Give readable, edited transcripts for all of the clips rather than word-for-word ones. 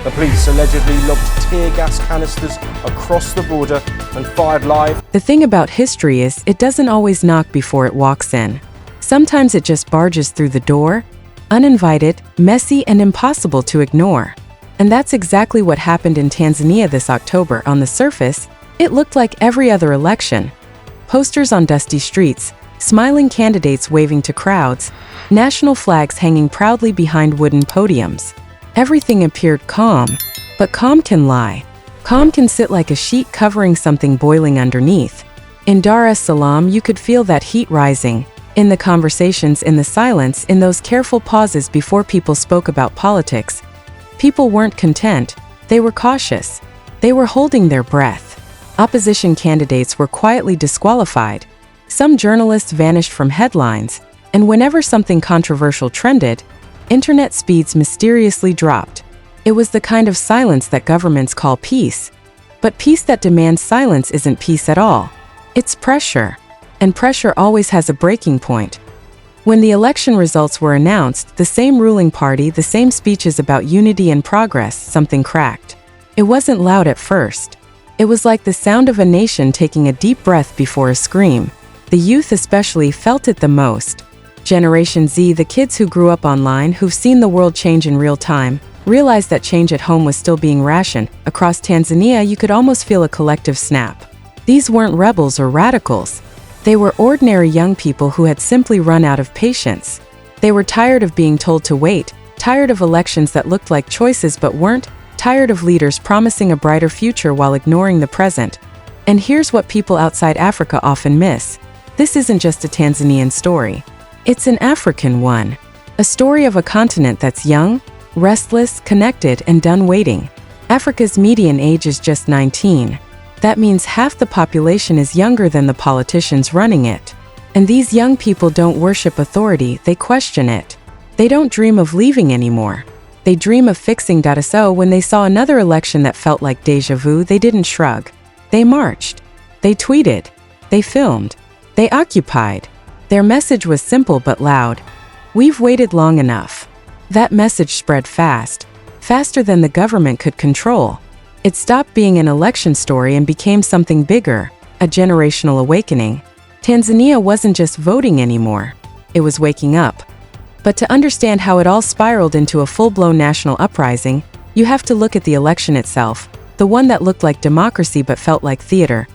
The police allegedly lobbed tear gas canisters across the border and fired live. The thing about history is it doesn't always knock before it walks in. Sometimes it just barges through the door, uninvited, messy, and impossible to ignore. And that's exactly what happened in Tanzania this October. On the surface, it looked like every other election. Posters on dusty streets, smiling candidates waving to crowds, national flags hanging proudly behind wooden podiums. Everything appeared calm, but calm can lie. Calm can sit like a sheet covering something boiling underneath. In Dar es Salaam, you could feel that heat rising, in the conversations, in the silence, in those careful pauses before people spoke about politics. People weren't content, they were cautious. They were holding their breath. Opposition candidates were quietly disqualified. Some journalists vanished from headlines, and whenever something controversial trended, internet speeds mysteriously dropped. It was the kind of silence that governments call peace. But peace that demands silence isn't peace at all. It's pressure. And pressure always has a breaking point. When the election results were announced, the same ruling party, the same speeches about unity and progress, something cracked. It wasn't loud at first. It was like the sound of a nation taking a deep breath before a scream. The youth especially felt it the most. Generation Z, the kids who grew up online, who've seen the world change in real time, realized that change at home was still being rationed. Across Tanzania, you could almost feel a collective snap. These weren't rebels or radicals. They were ordinary young people who had simply run out of patience. They were tired of being told to wait, tired of elections that looked like choices but weren't, tired of leaders promising a brighter future while ignoring the present. And here's what people outside Africa often miss. This isn't just a Tanzanian story. It's an African one. A story of a continent that's young, restless, connected, and done waiting. Africa's median age is just 19. That means half the population is younger than the politicians running it. And these young people don't worship authority, they question it. They don't dream of leaving anymore. They dream of fixing. So when they saw another election that felt like déjà vu, they didn't shrug. They marched. They tweeted. They filmed. They occupied. Their message was simple but loud. We've waited long enough. That message spread fast. Faster than the government could control. It stopped being an election story and became something bigger, a generational awakening. Tanzania wasn't just voting anymore. It was waking up. But to understand how it all spiraled into a full-blown national uprising, you have to look at the election itself, the one that looked like democracy but felt like theater.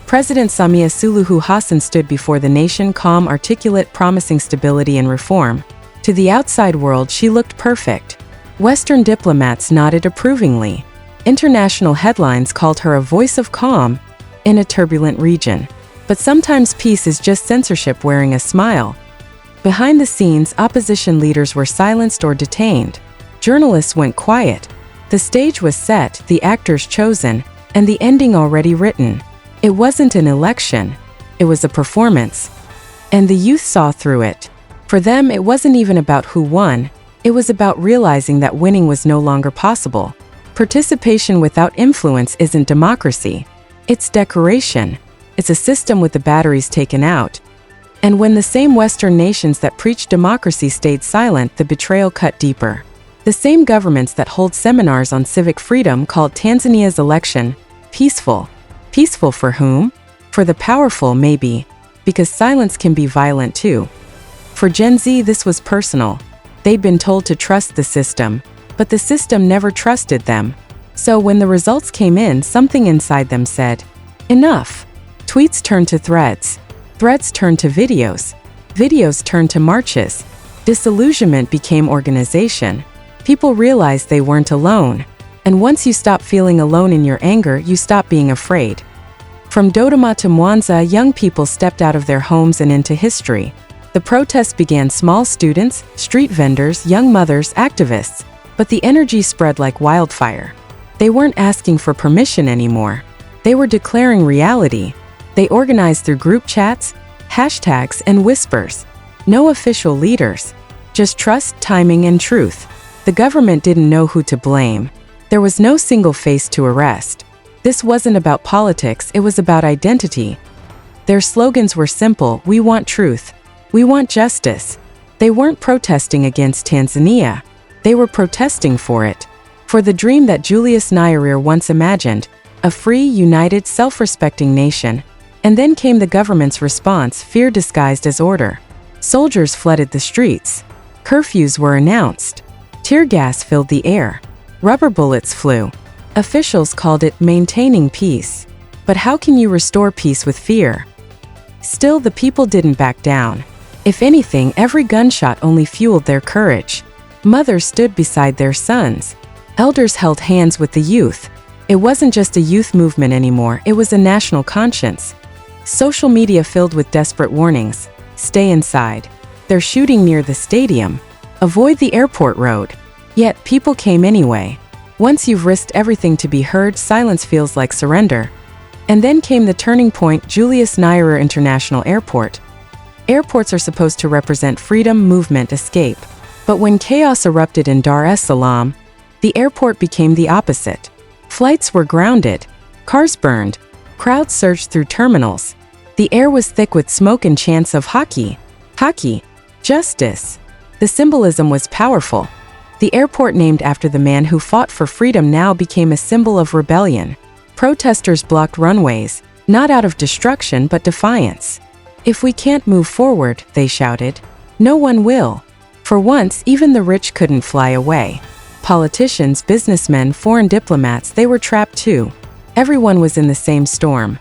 President Samia Suluhu Hassan stood before the nation, calm, articulate, promising stability and reform. To the outside world, she looked perfect. Western diplomats nodded approvingly. International headlines called her a voice of calm in a turbulent region. But sometimes peace is just censorship wearing a smile. Behind the scenes, opposition leaders were silenced or detained. Journalists went quiet. The stage was set, the actors chosen, and the ending already written. It wasn't an election. It was a performance. And the youth saw through it. For them, it wasn't even about who won. It was about realizing that winning was no longer possible. Participation without influence isn't democracy. It's decoration. It's a system with the batteries taken out. And when the same Western nations that preached democracy stayed silent, the betrayal cut deeper. The same governments that hold seminars on civic freedom called Tanzania's election peaceful. Peaceful for whom? For the powerful, maybe. Because silence can be violent too. For Gen Z, this was personal. They'd been told to trust the system, but the system never trusted them. So when the results came in, something inside them said, enough. Tweets turned to threads. Threads turned to videos. Videos turned to marches. Disillusionment became organization. People realized they weren't alone. And once you stop feeling alone in your anger, you stop being afraid. From Dodoma to Mwanza, young people stepped out of their homes and into history. The protests began: small students, street vendors, young mothers, activists. But the energy spread like wildfire. They weren't asking for permission anymore. They were declaring reality. They organized through group chats, hashtags, and whispers. No official leaders. Just trust, timing, and truth. The government didn't know who to blame. There was no single face to arrest. This wasn't about politics, it was about identity. Their slogans were simple: we want truth. We want justice. They weren't protesting against Tanzania. They were protesting for it. For the dream that Julius Nyerere once imagined, a free, united, self-respecting nation. And then came the government's response, fear disguised as order. Soldiers flooded the streets. Curfews were announced. Tear gas filled the air. Rubber bullets flew. Officials called it maintaining peace. But how can you restore peace with fear? Still, the people didn't back down. If anything, every gunshot only fueled their courage. Mothers stood beside their sons. Elders held hands with the youth. It wasn't just a youth movement anymore, it was a national conscience. Social media filled with desperate warnings. Stay inside. They're shooting near the stadium. Avoid the airport road. Yet, people came anyway. Once you've risked everything to be heard, silence feels like surrender. And then came the turning point, Julius Nyerere International Airport. Airports are supposed to represent freedom, movement, escape. But when chaos erupted in Dar es Salaam, the airport became the opposite. Flights were grounded. Cars burned. Crowds surged through terminals. The air was thick with smoke and chants of hockey. Hockey. Justice. The symbolism was powerful. The airport named after the man who fought for freedom now became a symbol of rebellion. Protesters blocked runways, not out of destruction but defiance. If we can't move forward, they shouted, no one will. For once, even the rich couldn't fly away. Politicians, businessmen, foreign diplomats, they were trapped too. Everyone was in the same storm.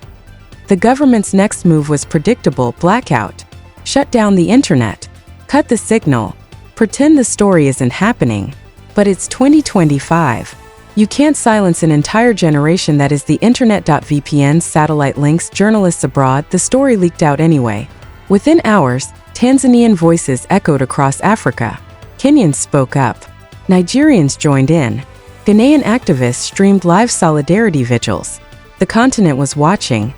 The government's next move was predictable: blackout. Shut down the internet. Cut the signal. Pretend the story isn't happening. But it's 2025. You can't silence an entire generation. That is the internet. VPNs, satellite links, journalists abroad. The story leaked out anyway. Within hours, Tanzanian voices echoed across Africa. Kenyans spoke up. Nigerians joined in. Ghanaian activists streamed live solidarity vigils. The continent was watching.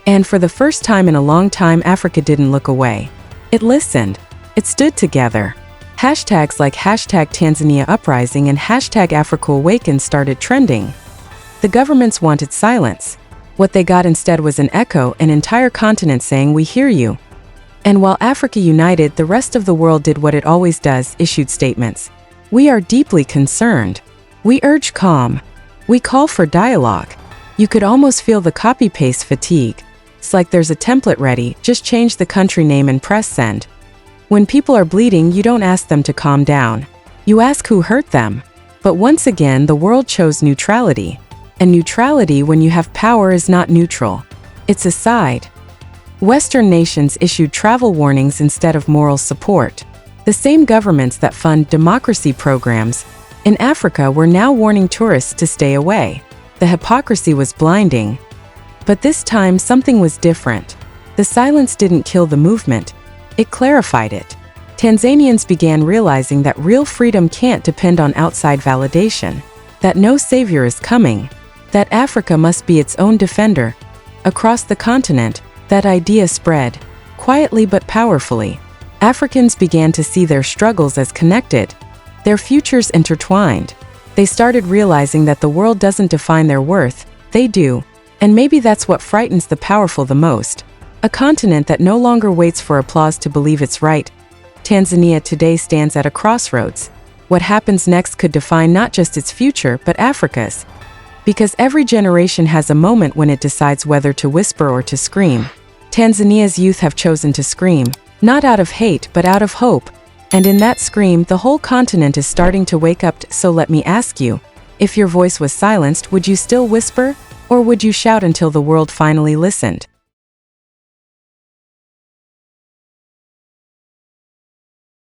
And for the first time in a long time, Africa didn't look away. It listened. It stood together. Hashtags like #Tanzania uprising and #Africa Awaken started trending. The governments wanted silence. What they got instead was an echo, an entire continent saying, we hear you. And while Africa united, the rest of the world did what it always does, issued statements. We are deeply concerned. We urge calm. We call for dialogue. You could almost feel the copy-paste fatigue. It's like there's a template ready, just change the country name and press send. When people are bleeding, you don't ask them to calm down. You ask who hurt them. But once again, the world chose neutrality. And neutrality, when you have power, is not neutral. It's a side. Western nations issued travel warnings instead of moral support. The same governments that fund democracy programs in Africa were now warning tourists to stay away. The hypocrisy was blinding. But this time, something was different. The silence didn't kill the movement. It clarified it. Tanzanians began realizing that real freedom can't depend on outside validation, that no savior is coming, that Africa must be its own defender. Across the continent, that idea spread, quietly but powerfully. Africans began to see their struggles as connected, their futures intertwined. They started realizing that the world doesn't define their worth, they do. And maybe that's what frightens the powerful the most. A continent that no longer waits for applause to believe it's right. Tanzania today stands at a crossroads. What happens next could define not just its future, but Africa's. Because every generation has a moment when it decides whether to whisper or to scream. Tanzania's youth have chosen to scream, not out of hate, but out of hope. And in that scream, the whole continent is starting to wake up. So let me ask you, if your voice was silenced, would you still whisper? Or would you shout until the world finally listened?